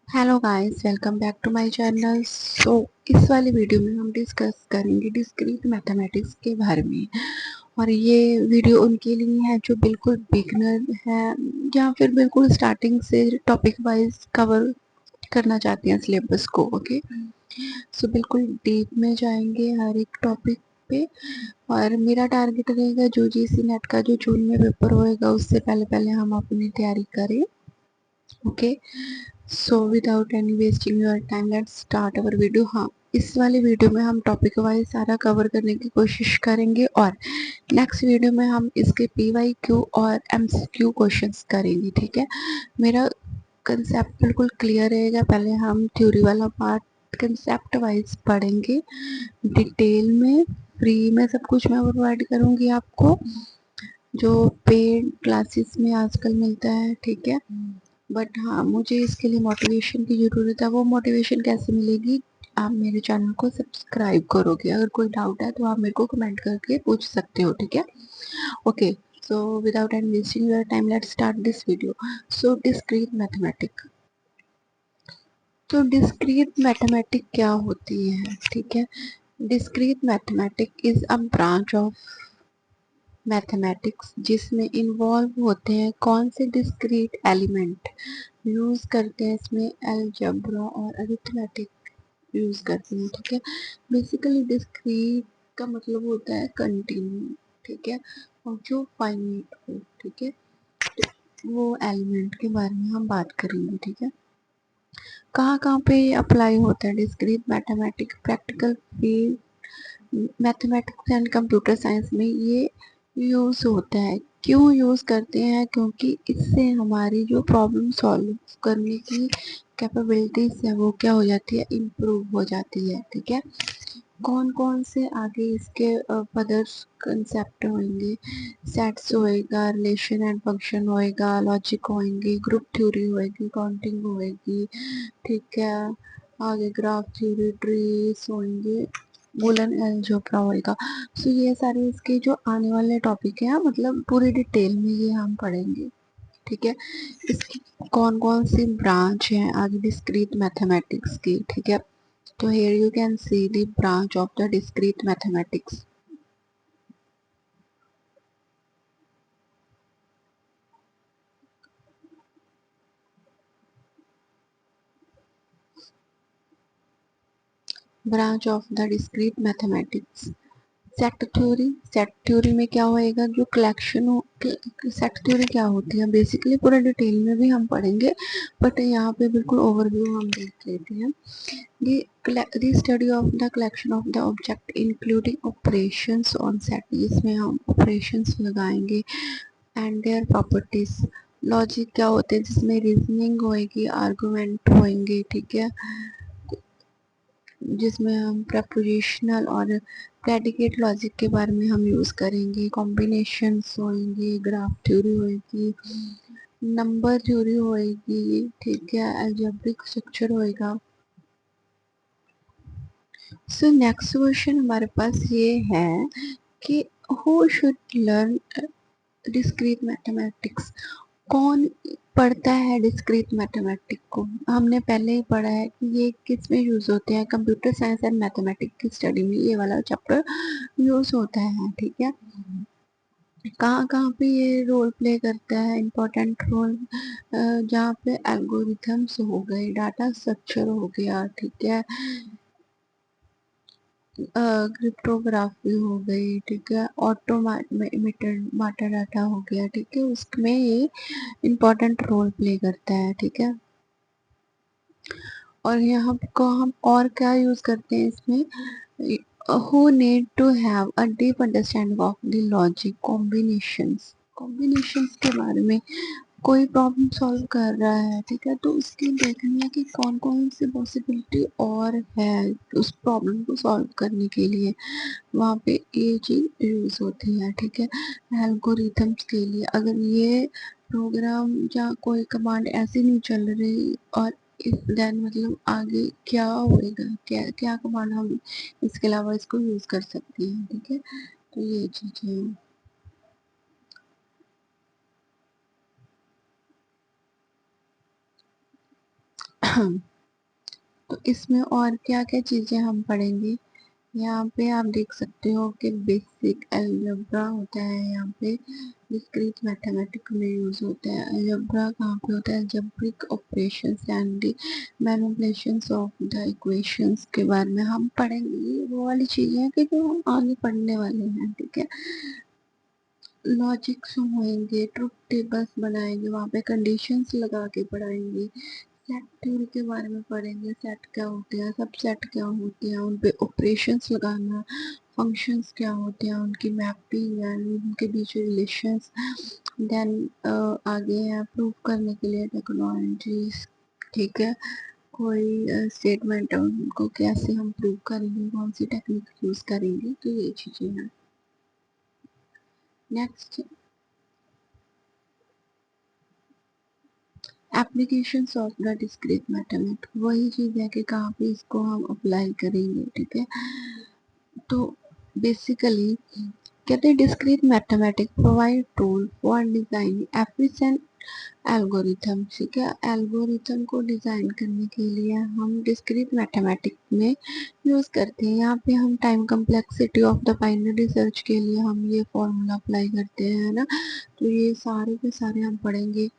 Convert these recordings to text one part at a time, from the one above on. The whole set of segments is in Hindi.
Hello guys, welcome back to my channel. इस वाली वीडियो में हम डिस्कस करेंगे डिस्क्रीट मैथमेटिक्स के बारे में। और ये वीडियो उनके लिए है जो बिल्कुल बिगनर है या फिर बिल्कुल स्टार्टिंग से टॉपिक वाइज कवर करना चाहते हैं सिलेबस को। ओके, सो बिल्कुल डीप में जाएंगे हर एक टॉपिक पे। और मेरा टारगेट रहेगा जो जीसी नेट का जो जून में पेपर होएगा उससे पहले पहले हम अपनी तैयारी करें। Okay, so without any wasting your time let's start our video. हाँ, इस वाले वीडियो में हम टॉपिक वाइज सारा कवर करने की कोशिश करेंगे और नेक्स्ट वीडियो में हम इसके PYQ और MCQ क्वेश्चंस करेंगे। ठीक है, मेरा कंसेप्ट बिल्कुल क्लियर रहेगा। पहले हम थ्योरी वाला पार्ट कंसेप्ट वाइज पढ़ेंगे डिटेल में। फ्री में सब कुछ मैं प्रोवाइड करूंगी आपको, जो पेड क्लासेस में आजकल मिलता है। ठीक है, बट हाँ, मुझे इसके लिए मोटिवेशन की ज़रूरत है। वो मोटिवेशन कैसे मिलेगी? आप मेरे चैनल को सब्सक्राइब करोगे। अगर कोई डाउट है तो आप मेरे को कमेंट करके पूछ सकते हो। ठीक है, okay. So without any wasting your time let's start this video. So discrete mathematic, तो डिस्क्रीट मैथमेटिक क्या होती है? ठीक है, discrete mathematic is a branch of mathematics जिसमें इन्वॉल्व होते हैं कौन से डिस्क्रीट एलिमेंट यूज करते हैं। इसमें अलजेब्रा और अरिथमेटिक यूज करते हैं। ठीक है, बेसिकली डिस्क्रीट का मतलब होता है कंटिन्यू। ठीक है, और जो फाइनाइट हो। ठीक है, वो एलिमेंट के बारे में हम बात करेंगे। ठीक है, कहाँ कहाँ पे अप्लाई होता है discrete mathematics? Practical field mathematics and computer science में ये यूज़ होता है। क्यों यूज़ करते हैं? क्योंकि इससे हमारी जो प्रॉब्लम सॉल्व करने की कैपेबिलिटीज है वो क्या हो जाती है, इम्प्रूव हो जाती है। ठीक है, कौन कौन से आगे इसके फर्दर कंसेप्ट होंगे? सेट्स होएगा, रिलेशन एंड फंक्शन होएगा, लॉजिक होएंगे, ग्रुप थ्योरी होएगी, काउंटिंग होएगी। ठीक है, आगे ग्राफ थ्योरी, ट्रीज होंगे, वुलन अलजेब्रा होएगा। सो ये सारे इसके जो आने वाले टॉपिक हैं, मतलब पूरी डिटेल में ये हम पढ़ेंगे। ठीक है, इसकी कौन कौन सी ब्रांच है आगे डिस्क्रीट मैथमेटिक्स की। ठीक है, तो here you can see the branch of the discrete mathematics. Branch of the discrete mathematics, set theory में क्या होएगा? जो कलेक्शन हो, सेट थ्योरी क्या होती है बेसिकली पूरा डिटेल में भी हम पढ़ेंगे, बट यहाँ पे बिल्कुल ओवरव्यू हम देख लेते हैं। the study of the collection of the object including operations on set, इसमें हम operations लगाएंगे एंड देयर प्रॉपर्टीज। लॉजिक क्या होते हैं? जिसमें रीजनिंग होएगी, आर्गुमेंट होएंगे। ठीक है, जिसमें हम प्रपोजिशनल और प्रेडिकेट लॉजिक के बारे में हम यूज़ करेंगे। कॉम्बिनेशंस होएंगे, ग्राफ थ्योरी होएगी, नंबर थ्योरी होएगी। ठीक है, अलजेब्रिक स्ट्रक्चर होएगा। सो नेक्स्ट क्वेश्चन हमारे पास ये है कि who should learn discrete mathematics? कौन पढ़ता है डिस्क्रीट मैथमेटिक को? हमने पहले ही पढ़ा है कि ये किस में यूज होते हैं, कंप्यूटर साइंस एंड मैथमेटिक्स की स्टडी में ये वाला चैप्टर यूज होता है। ठीक है, कहाँ कहाँ पे ये रोल प्ले करता है? इम्पोर्टेंट रोल जहाँ पे एल्गोरिथम्स हो गए, डाटा स्ट्रक्चर हो गया। ठीक है, क्रिप्टोग्राफी हो गई। ठीक है, ऑटोमेटेड माटा डाटा हो गया। ठीक है, उसमें ये इम्पोर्टेंट रोल प्ले करता है। ठीक है, और यहाँ को हम और क्या यूज करते हैं इसमें? Who need to have a deep understanding of the logic combinations, combinations के बारे में। कोई प्रॉब्लम सॉल्व कर रहा है, ठीक है, तो उसकी देखनी है कि कौन कौन सी पॉसिबिलिटी और है उस प्रॉब्लम को सॉल्व करने के लिए। वहाँ पे ये चीज यूज होती है। ठीक है, एल्गोरिथम्स के लिए अगर ये प्रोग्राम या कोई कमांड ऐसी नहीं चल रही और इफ देन मतलब आगे क्या होएगा, क्या क्या कमांड हम इसके अलावा इसको यूज कर सकते हैं। ठीक है, तो ये चीजें तो इसमें और क्या क्या चीजें हम पढ़ेंगे, यहाँ पे आप देख सकते हो कि बेसिक अलजेब्रा होता है, यहाँ पे डिस्क्रीट मैथमेटिक्स में यूज होता है। अलजेब्रा कहाँ पे होता है, algebraic operations and the manipulations of the equations के बारे में हम पढ़ेंगे। ये वो वाली चीजें हैं कि जो हम आगे पढ़ने वाले हैं, ठीक है। लॉजिक्स होंगे, ट्रुथ टेबल्स बनाएंगे, वहाँ पे कंडीशंस लगा के पढ़ाएंगे। सेट थ्योरी के बारे में पढ़ेंगे, सेट क्या होते हैं, सब सेट क्या होते हैं, उन पे ऑपरेशंस लगाना, फंक्शंस क्या होते हैं, उनकी मैपिंग एंड उनके बीच रिलेशंस। देन आगे है प्रूव करने के लिए टेक्नोलॉजीज, ठीक है। कोई स्टेटमेंट है उनको कैसे हम प्रूव करेंगे, कौन सी टेक्निक यूज करेंगे, तो ये चीजें हैं। Next, applications of the discrete mathematics, वही चीज है कि कहाँ पे इसको हम अप्लाई करेंगे, ठीक है। तो बेसिकली कहते हैं discrete mathematics provide tool for design efficient algorithm, ठीक है। एल्गोरिथम को डिजाइन करने के लिए हम डिस्क्रीट मैथमेटिक्स में यूज करते हैं। यहाँ पे हम time complexity of the binary search के लिए हम ये फॉर्मूला अप्लाई करते हैं ना। तो ये सारे के सारे हम पढ़ेंगे।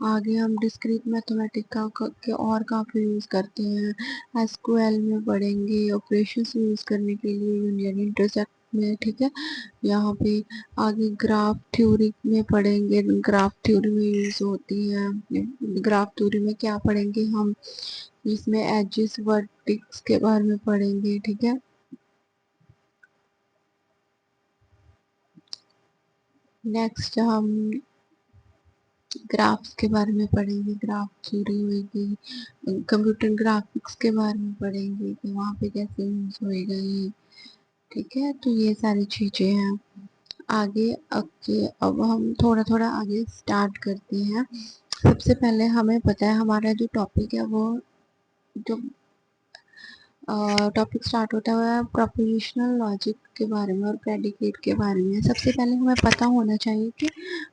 आगे हम डिस्क्रीट मैथमेटिक्स के और काफ़ी यूज़ करते हैं, एसक्यूएल में पढ़ेंगे, ऑपरेशंस यूज़ करने के लिए यूनियन इंटरसेक्ट में, ठीक है। यहाँ पे आगे ग्राफ थ्योरी में पढ़ेंगे, ग्राफ थ्योरी में यूज़ होती है। ग्राफ थ्योरी में क्या पढ़ेंगे हम, इसमें एजेस वर्टिक्स के बारे में पढ़ेंगे, ठीक है। नेक्स्ट हम ग्राफ्स के बारे में पढ़ेंगे, ग्राफ थ्योरी होगी, कंप्यूटर ग्राफिक्स के बारे में पढ़ेंगे कि वहाँ पे कैसे यूज होएगा ये, ठीक है। तो ये सारी चीजें हैं। आगे अब हम थोड़ा थोड़ा आगे स्टार्ट करते हैं। सबसे पहले हमें पता है हमारा जो टॉपिक है वो, जो टॉपिक स्टार्ट होता है प्रोपोजिशनल लॉजिक के बारे में और प्रेडिकेट के बारे में। सबसे पहले हमें पता होना चाहिए कि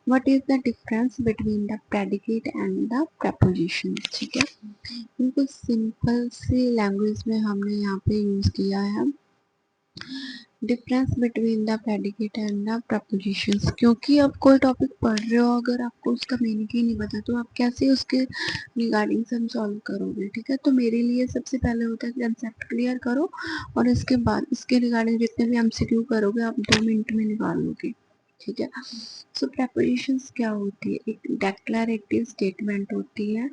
what is the difference between the predicate and the preposition, ठीक है। बिल्कुल सिंपल सी लैंग्वेज में हमने यहाँ पे यूज किया है difference between the predicate and the propositions, क्योंकि आप कोई टॉपिक पढ़ रहे हो अगर आपको उसका मीनिंग ही नहीं पता तो आप कैसे उसके रिगार्डिंग सम सॉल्व करोगे, ठीक है। तो मेरे लिए सबसे पहले होता है कि कंसेप्ट क्लियर करो और इसके बाद इसके रिगार्डिंग जितने भी एमसीक्यू करोगे आप 2 मिनट में निकाल लोगे, ठीक है। सो प्रपोजिशंस क्या होती है, एक डेक्लरेटिव स्टेटमेंट होती है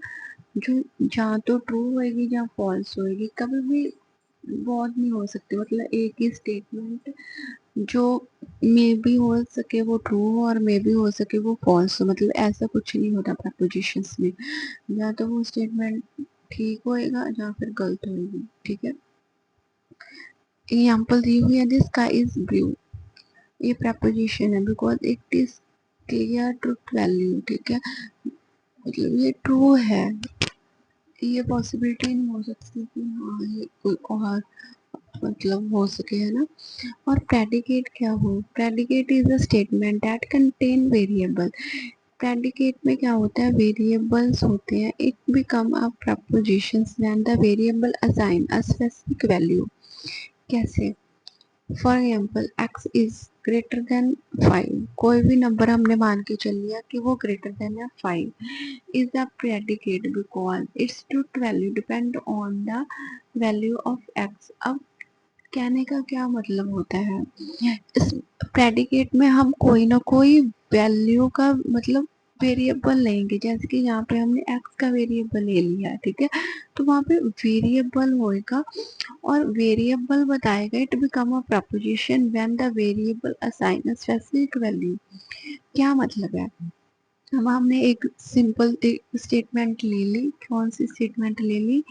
जो जहाँ तो ट्रू होएगी जहाँ फॉल्स होएगी, कभी भी बहुत नहीं हो सकती। मतलब एक ही स्टेटमेंट जो मे भी हो सके वो ट्रू हो और मे भी हो सके वो फॉल्स हो, मतलब ऐसा कुछ नहीं होता प्रपोजिशंस में। या तो वो स्टेटमेंट ठीक होएगा या फिर गलत होएगी, ठीक है। एग्जाम्पल दी हुई है दिस स्काई इज ब्लू, ये प्रपोजिशन है because it is clear truth value, ठीक है। मतलब ये ट्रू है, ये पॉसिबिलिटी नहीं हो सकती कि हाँ ये कोई और मतलब हो सके, है ना। और प्रेडिकेट क्या हो, predicate is a statement that contain variable. Predicate में क्या होता है, वेरिएबल्स होते हैं, it become a propositions when the variable assign a specific value. कैसे, for example x is greater than 5, कोई भी नंबर हमने मान के चल लिया कि वो ग्रेटर देन है 5, is the predicate because its truth value depend on the value of x। अब कहने का क्या मतलब होता है, इस प्रेडिकेट में हम कोई ना कोई वैल्यू का मतलब वेरिएबल लेंगे, जैसे कि यहाँ पे हमने x का वेरिएबल ले लिया, ठीक है। तो वहाँ पे वेरिएबल होएगा और वेरिएबल बताएगा it become a preposition when the variable assign a specific value. क्या मतलब है, अब हमने एक सिंपल स्टेटमेंट ले ली, कौन सी स्टेटमेंट ले ली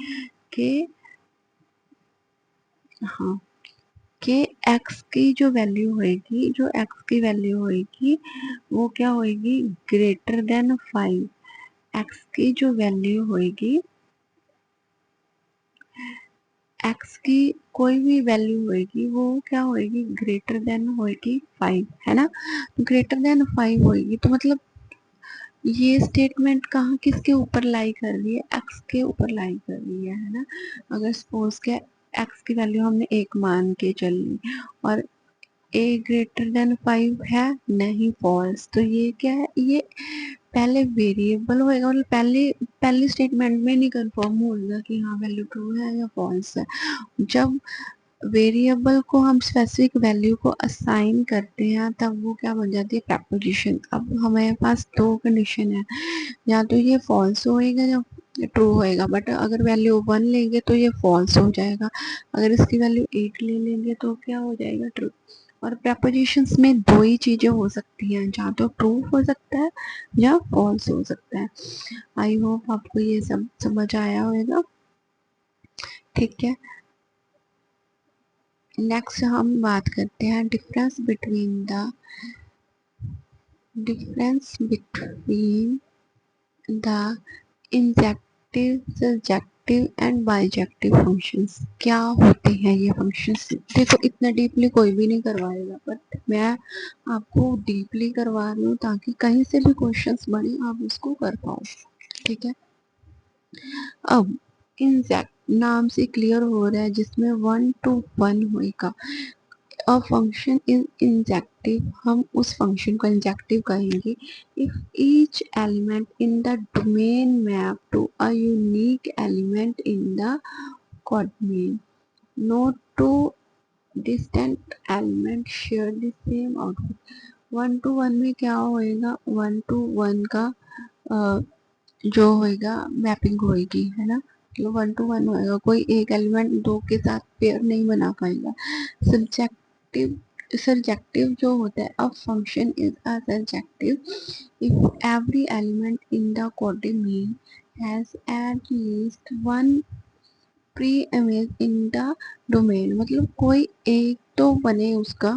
कि हाँ कि x की जो वैल्यू होएगी, जो x की वैल्यू होएगी वो क्या होएगी, ग्रेटर देन 5। x की जो वैल्यू होएगी, x की कोई भी वैल्यू होएगी वो क्या होएगी, ग्रेटर देन होएगी 5, है ना। ग्रेटर देन 5 होएगी तो मतलब ये स्टेटमेंट कहाँ किसके ऊपर लाई कर रही है, एक्स के ऊपर लाई कर रही है ना। अगर सपोज के एक्स की वैल्यू हमने एक मान के चल ली और ए ग्रेटर देन 5 है, नहीं फॉल्स, तो ये क्या है, ये पहले वेरिएबल होएगा, मतलब पहली स्टेटमेंट में नहीं कंफर्म होगा कि हाँ वैल्यू ट्रू है या फॉल्स है। जब वेरिएबल को हम स्पेसिफिक वैल्यू को असाइन करते हैं तब वो क्या बन जाती है, प्रपोजिशन। अब हमारे पास दो कंडीशन है, या तो ये फॉल्स होएगा या ट्रू होएगा, बट अगर वैल्यू 1 लेंगे तो ये फॉल्स हो जाएगा, अगर इसकी वैल्यू 8 ले लेंगे तो क्या हो जाएगा, ट्रू। और प्रपोजिशंस में दो ही चीजें हो सकती हैं, जहाँ तो ट्रू हो सकता है या फॉल्स हो सकता है। आई होप आपको ये सब समझ आया होगा, ठीक है। नेक्स्ट हम बात करते हैं difference between the injective, subjective and bijective functions. क्या होते हैं ये फंक्शंस, देखो इतना डीपली कोई भी नहीं करवाएगा, बट मैं आपको डीपली करवा रही हूँ ताकि कहीं से भी क्वेश्चंस बने आप उसको कर पाओ, ठीक है। अब इंजेक्ट नाम से क्लियर हो रहा है, जिसमें 1 to 1 होएगा। अ फंक्शन इज इंजेक्टिव, हम उस फंक्शन को इंजेक्टिव कहेंगे if each element in the domain map to a unique element in the codomain, not to distant element share the same output. 1 to 1 में क्या होएगा, 1 to 1 का जो होएगा मैपिंग होएगी, है ना, मतलब 1 to 1 होएगा, कोई एक एलिमेंट दो के साथ पेयर नहीं बना पाएगा। सब्जेक्टिव surjective जो होता है, a function is a surjective if every element in the codomain has at least one pre-image in the domain, मतलब कोई एक तो बने उसका।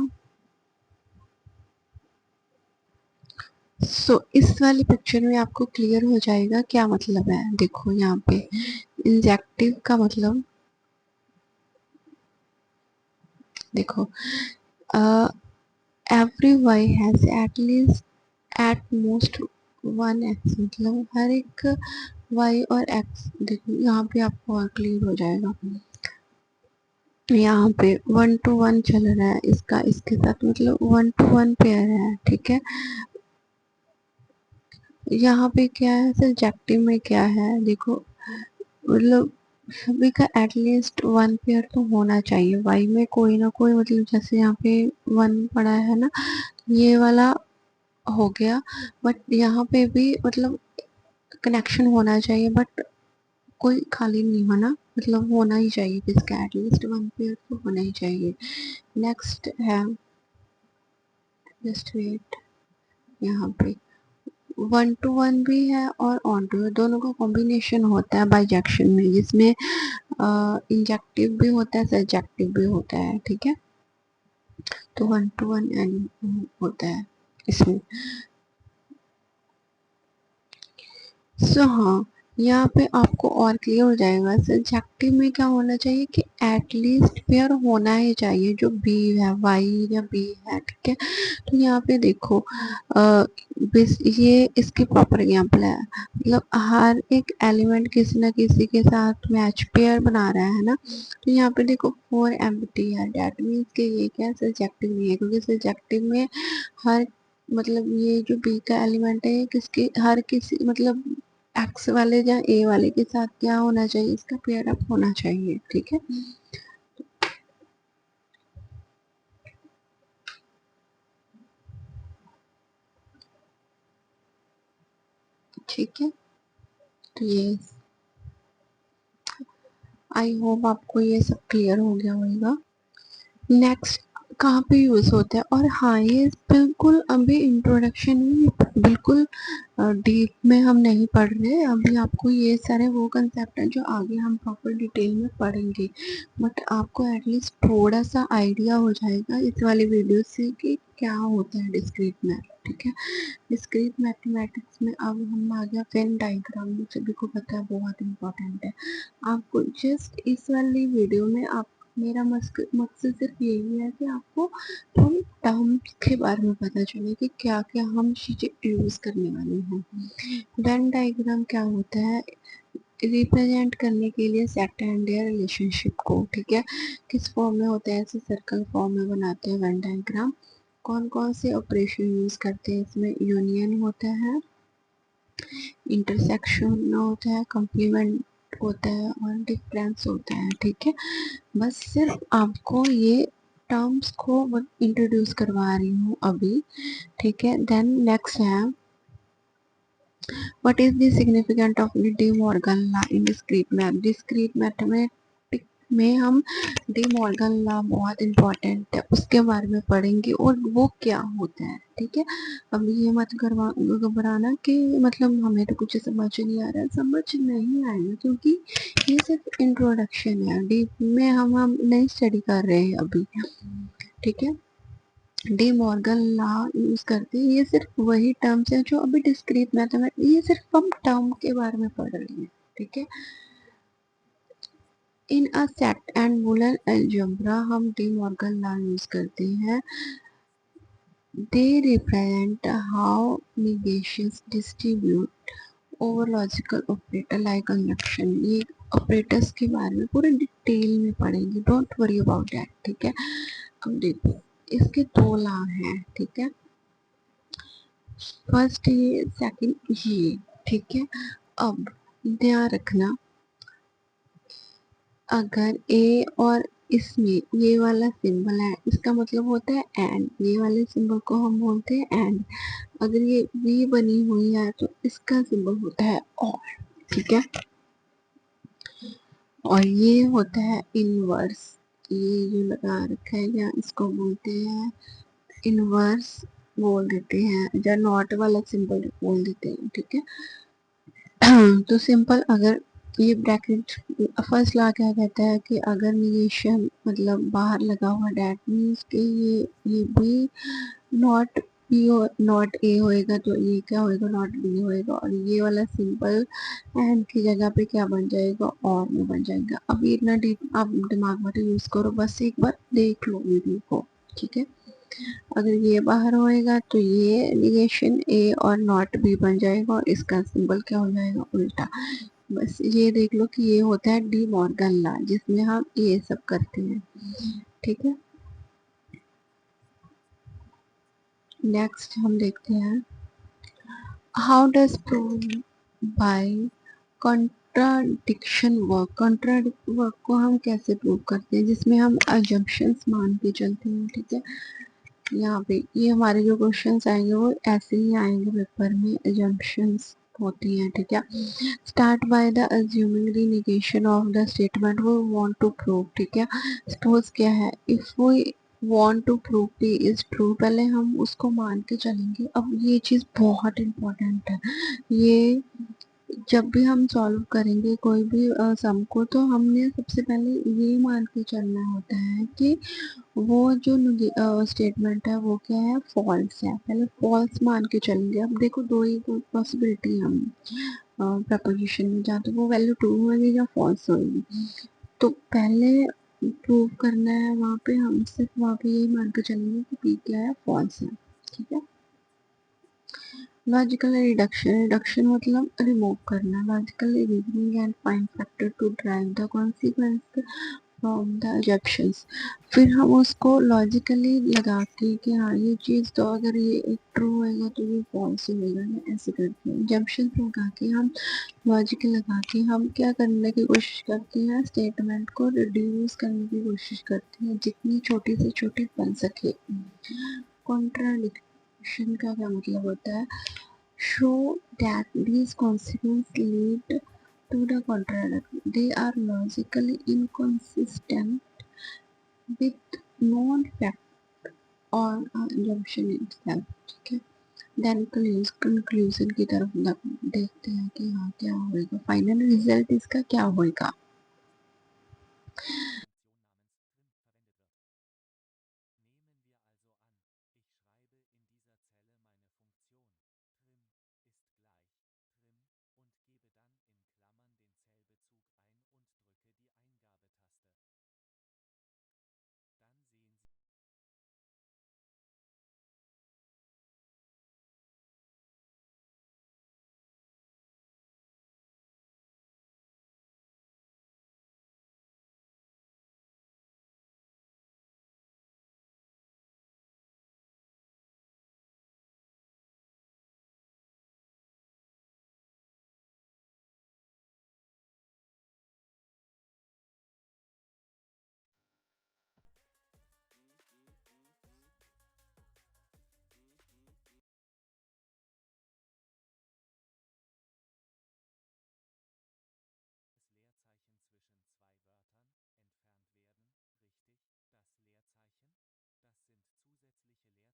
इस वाली पिक्चर में आपको क्लियर हो जाएगा क्या मतलब है। देखो यहाँ पे इंजेक्टिव का मतलब, देखो every y has at least at most one x, मतलब हर एक वाई और एक्स, देखो यहाँ पे आपको और क्लियर हो जाएगा। यहाँ पे 1 to 1 चल रहा है, इसका इसके साथ मतलब 1 to 1 पेयर है, ठीक है। यहाँ पे क्या है, सब्जेक्टिव में क्या है, देखो मतलब सभी का एटलीस्ट 1 पेयर तो होना चाहिए, वाई में कोई ना कोई, मतलब जैसे यहाँ पे 1 पड़ा है ना, ये वाला हो गया, बट यहाँ पे भी मतलब कनेक्शन होना चाहिए, बट कोई खाली नहीं होना, मतलब होना ही चाहिए, किसका एटलीस्ट 1 पेयर तो होना ही चाहिए। नेक्स्ट है, जस्ट वेट, यहाँ पे 1 to 1 भी है और ऑन टू, दोनों का कॉम्बिनेशन होता है बाइजेक्शन में, जिसमें इंजेक्टिव भी होता है, सब्जेक्टिव भी होता है, ठीक है। तो 1 to 1 एंड होता है इसमें। हाँ, यहाँ पे आपको और क्लियर हो जाएगा, सब्जेक्टिव में क्या होना चाहिए कि एटलीस्ट पेयर होना ही चाहिए, जो बी है, वाई या बी है, ठीक है। तो यहाँ पे देखो ये इसकी प्रॉपर एग्जांपल है, मतलब हर एक एलिमेंट किसी ना किसी के साथ मैच पेयर बना रहा है ना। तो यहाँ पे देखो 4 एम्प्टी है, डेट मीन्स कि ये क्या सब्जेक्टिव नहीं है, क्योंकि सब्जेक्टिव में हर, मतलब ये जो बी का एलिमेंट है किसके, हर किसी मतलब एक्स वाले या ए वाले के साथ क्या होना चाहिए, इसका पेयर अप होना चाहिए, ठीक है। ठीक है, तो ये आई होप आपको ये सब क्लियर हो गया होगा। नेक्स्ट कहाँ पे यूज होता है, और हाँ ये बिल्कुल अभी इंट्रोडक्शन में, बिल्कुल डीप में हम नहीं पढ़ रहे, अभी आपको ये सारे वो कंसेप्ट हैं जो आगे हम प्रॉपर डिटेल में पढ़ेंगे, बट आपको एटलीस्ट थोड़ा सा आइडिया हो जाएगा इस वाली वीडियो से कि क्या होता है डिस्क्रीट मैथ, ठीक है। डिस्क्रीट मैथमेटिक्स में अब हम आ गया वेन डायग्राम, सभी को पता है बहुत इंपॉर्टेंट है। आपको जस्ट इस वाली वीडियो में आप मेरा मकसद सिर्फ यही है कि आपको उन टर्म्स के बारे में पता चले कि क्या क्या हम चीज़ें यूज़ करने वाले हैं। वेन डायग्राम क्या होता है, रिप्रेजेंट करने के लिए सेट एंड देयर रिलेशनशिप को, ठीक है, किस फॉर्म में होता है, ऐसे सर्कल फॉर्म में बनाते हैं वेन डायग्राम। कौन कौन से ऑपरेशन यूज़ करते हैं इसमें, यूनियन होता है, इंटरसेक्शन होता है, कम्प्लीमेंट होता है और डिफरेंस होता है, ठीक है। बस सिर्फ आपको ये टर्म्स को इंट्रोड्यूस करवा रही हूँ अभी, ठीक है। देन नेक्स्ट है, what is the significant of D Morgan law in discrete math. Discrete mathematics में हम डी मॉर्गन लॉ बहुत इंपॉर्टेंट है, उसके बारे में पढ़ेंगे और वो क्या होता है, ठीक है। अब ये मत घबराना कि मतलब हमें तो कुछ समझ नहीं आ रहा है, समझ नहीं आएगा क्योंकि ये सिर्फ इंट्रोडक्शन है, डीप में हम नहीं स्टडी कर रहे हैं अभी, ठीक है। डी मॉर्गन लॉ यूज करते हैं, ये सिर्फ वही टर्म्स है जो अभी डिस्क्रीट मैथमेटिक्स, ये सिर्फ हम टर्म के बारे में पढ़ रहे हैं, ठीक है। In a set and Boolean algebra हम डी मॉर्गन लॉ यूज करते हैं। They represent how negations distribute over logical operator like conjunction. ये ऑपरेटर्स के बारे में पूरे डिटेल में पढ़ेंगे, डोंट वरी अबाउट दैट, ठीक है। अब देखो इसके दो लॉ हैं, ठीक है, फर्स्ट ये, सेकंड ये, ठीक है। अब ध्यान रखना, अगर ए और इसमें ये वाला सिंबल है, इसका मतलब होता है एंड, ये वाले सिंबल को हम बोलते हैं एंड। अगर ये वी बनी हुई है तो इसका सिंबल होता है और, ठीक है। और ये होता है इनवर्स, ये जो लगा रखा है या इसको बोलते हैं इनवर्स, बोल देते हैं, या नॉट वाला सिंबल बोल देते हैं, ठीक है। तो सिंपल, अगर ये ब्रैकेट, फर्स्ट लॉ क्या कहता है कि अगर निगेशन मतलब बाहर लगा हुआ, डैट मीन्स कि ये भी नॉट बी और नॉट ए होएगा, तो ये क्या होएगा, नॉट बी होएगा, और ये वाला सिंपल एंड की जगह पे क्या बन जाएगा, और में बन जाएगा। अब ये इतना डीप आप दिमाग मत यूज करो, बस एक बार देख लो वीडियो को, ठीक है। अगर ये बाहर होएगा तो ये निगेशन ए और नॉट बी बन जाएगा और इसका सिंबल क्या हो जाएगा, उल्टा। बस ये देख लो कि ये होता है डी मॉर्गन लॉ, जिसमें हम ये सब करते हैं, ठीक है। नेक्स्ट हम देखते हैं, how does prove by contradiction work. Contradict work को हम कैसे प्रूव करते हैं, जिसमें हम अजम्पशंस मान के चलते हैं, ठीक है। यहाँ पे ये हमारे जो क्वेश्चंस आएंगे वो ऐसे ही आएंगे पेपर में, एजम्पशंस होती हैं, ठीक है। Start by the assuming the negation of the statement वो वांट टू प्रूव, ठीक है। सपोज क्या है, if we want to prove P is true, पहले हम उसको मान के चलेंगे। अब ये चीज बहुत इंपॉर्टेंट है, ये जब भी हम सॉल्व करेंगे कोई भी सम को, तो हमने सबसे पहले ये मान के चलना होता है कि वो जो स्टेटमेंट है वो क्या है, फॉल्स है, पहले फॉल्स मान के चलेंगे। अब देखो दो ही पॉसिबिलिटी है हम प्रपोजिशन में, जहाँ तो वो वैल्यू ट्रू होगी या फॉल्स होगी, तो पहले प्रूव करना है वहाँ पे, हम सिर्फ वहाँ पे यही मान के चलेंगे कि पी क्या है, फॉल्स है, ठीक है। लॉजिकल रिडक्शन, रिडक्शन मतलब रिमूव करना, logical reasoning and find factor to drive the consequence from the assumptions. फिर हम उसको लॉजिकली लगा के कि हाँ ये चीज़ तो अगर ये ट्रू होएगा तो ये फॉल्स होएगा, या ऐसे करके एजम्पशन लगा के हम, लॉजिक लगा के हम क्या करने की कोशिश करते हैं, स्टेटमेंट को रिड्यूस करने की कोशिश करते हैं जितनी छोटी से छोटी बन सके। कॉन्ट्राडिक्शन का क्या मतलब होता है, show that these consequences lead to the contradiction. They are logically inconsistent with known fact or assumption itself. ठीक है, देन कंक्लूजन की तरफ देखते हैं कि हाँ क्या होएगा, फाइनल रिजल्ट इसका क्या होएगा।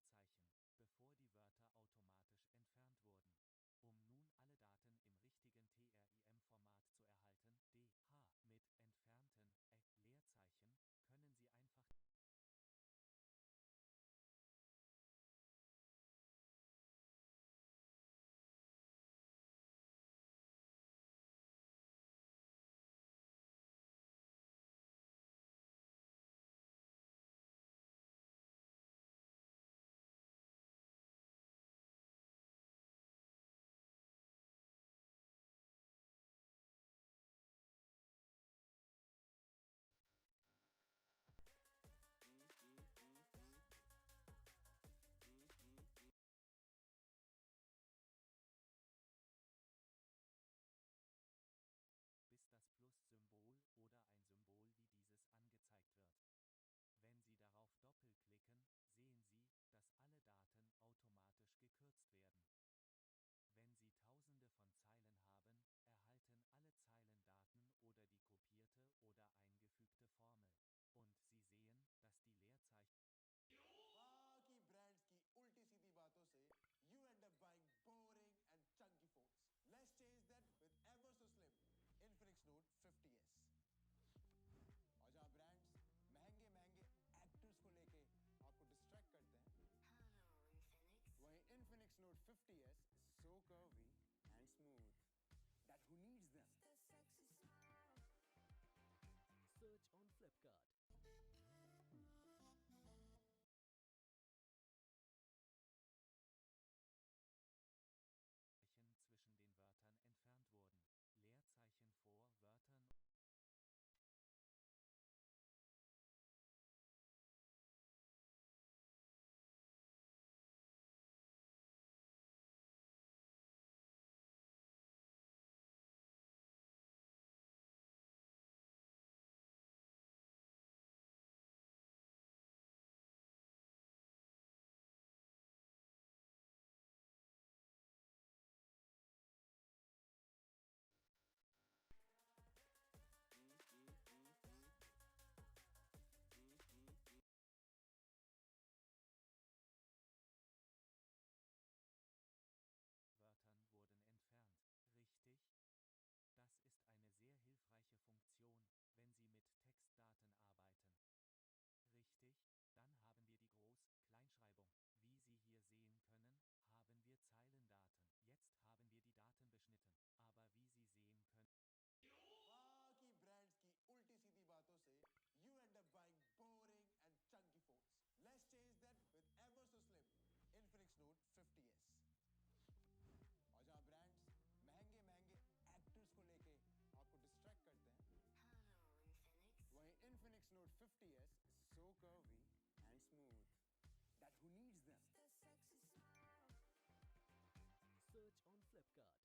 Leerzeichen, bevor die Wörter automatisch entfernt wurden. Um nun alle Daten im richtigen TRIM-Format zu erhalten, DH mit entfernten Leerzeichen, können Sie einfach bis das Plus-Symbol oder ein Symbol wie dieses angezeigt wird. Wenn Sie darauf doppelklicken, sehen Sie, dass alle Daten automatisch gekürzt werden. Wenn Sie Tausende von Zeilen haben, erhalten alle Zeilen Daten oder die kopierte oder eingefügte Formel. Und Sie sehen, dass die Leerzeichen बाकी ब्रांड्स की उल्टी सीधी बातों से you end up buying boring and chunky phones. Let's change that with ever so slim Infinix Note 50s. और जहाँ ब्रांड्स महंगे महंगे एक्टर्स को लेके आपको डिस्ट्रैक्ट करते हैं, वहीं Infinix Note 50s is so curvy and smooth that who needs them? Search on Flipkart. zwischen den Wörtern entfernt wurden. Leerzeichen vor Wörtern Wörtern wurden entfernt. Richtig? Das ist eine sehr hilfreiche Funktion, wenn Sie mit Textdaten arbeiten. Richtig? Dann haben wir die Groß-Kleinschreibung. Wie Sie hier sehen können, haben wir Zeilendaten. Jetzt haben wir die Daten beschnitten. Aber wie Sie sehen können, बाकी ब्रांड्स की उल्टी सीधी बातों से you end up buying boring and chunky phones. Let's change that with ever so slim Infinix Note 50s. और जहाँ ब्रांड्स महंगे महंगे एक्टर्स को लेके आपको डिस्ट्रैक्ट करते हैं, वहीं Infinix Note 50s is so curvy and smooth that who needs them? Search on Flipkart.